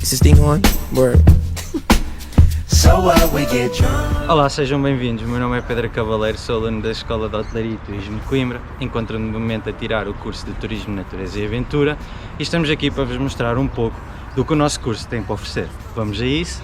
Is this thing on? Word. Olá, sejam bem-vindos. O meu nome é Pedro Cavaleiro, sou aluno da Escola de Hotelaria e Turismo de Coimbra. Encontro-me no momento a tirar o curso de Turismo, Natureza e Aventura e estamos aqui para vos mostrar um pouco do que o nosso curso tem para oferecer. Vamos a isso?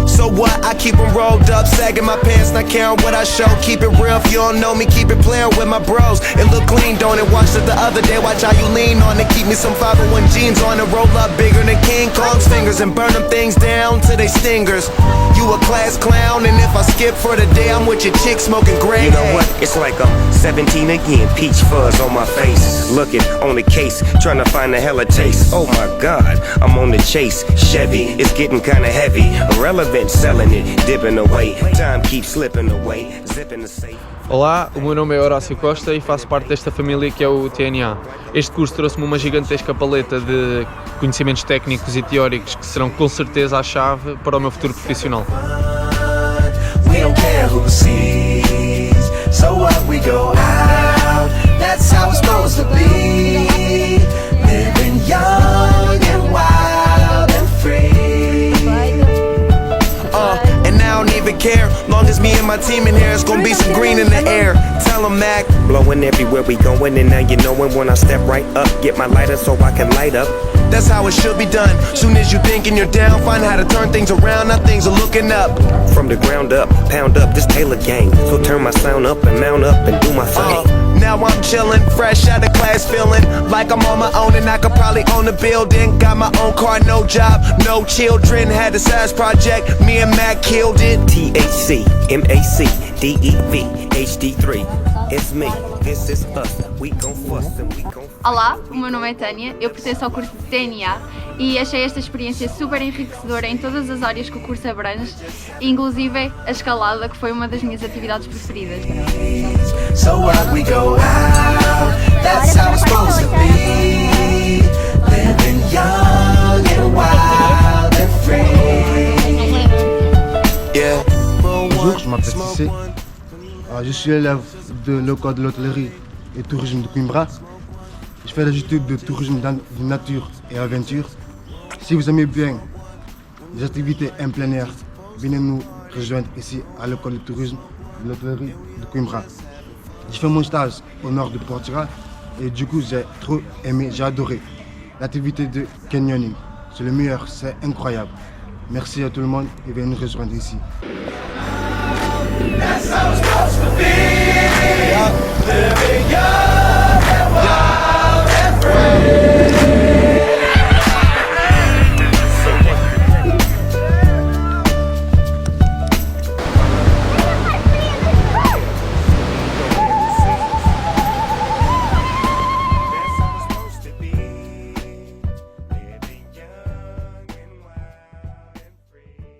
So what? I keep them rolled up, sagging my pants, not caring what I show. Keep it real, if you don't know me, keep it playing with my bros. It look clean, don't it? Watched it the other day, watch how you lean on it. Keep me some 501 jeans on it, roll up bigger than King Kong's fingers and burn them things down to they stingers. You a class clown, and if I skip for the day, I'm with your chick smoking gray. You know what? It's like I'm 17 again, peach fuzz on my face. Looking on the case, trying to find a hella taste. Oh my God, I'm on the chase. Chevy, it's getting kinda heavy. Irrelevant, selling it, dipping away. Time keeps slipping away, zipping the safe. Olá, o meu nome é Horácio Costa e faço parte desta família que é o TNA. Este curso trouxe-me uma gigantesca paleta de conhecimentos técnicos e teóricos que serão com certeza a chave para o meu futuro profissional. Care. Long as me and my team in here, it's gonna be some green in the air. Tell them, Mac. Blowing everywhere we going, and now you knowin' when I step right up. Get my lighter so I can light up. That's how it should be done. Soon as you thinking you're down, find how to turn things around. Now things are looking up. From the ground up, pound up this Taylor gang. So turn my sound up and mount up and do my thing. Now I'm chillin', fresh out of class, feeling like I'm on my own and I could probably own a building. Got my own car, no job, no children. Had a size project, me and Mac killed it. THC, MAC, DEV, HD3. It's me, this is us. We gon' fuss and we gon' Olá, o meu nome é Tânia, eu pertenço ao curso de TNA e achei esta experiência super enriquecedora em todas as áreas que o curso abrange, inclusive a escalada, que foi uma das minhas atividades preferidas. So what we go out, that's how it's supposed to be. Living young and wild and free. Yeah. Bonjour, je m'appelle Este. Je suis élève de l'école de l'hôtellerie et tourisme de Coimbra. Je fais des études de tourisme de nature et aventure. Si vous aimez bien les activités en plein air, venez nous rejoindre ici à l'école de tourisme de l'hôtellerie de Coimbra. J'ai fait mon stage au nord du Portugal et du coup j'ai trop aimé, j'ai adoré l'activité de canyoning. C'est le meilleur, c'est incroyable. Merci à tout le monde et venez nous rejoindre ici. That's how it's supposed to be.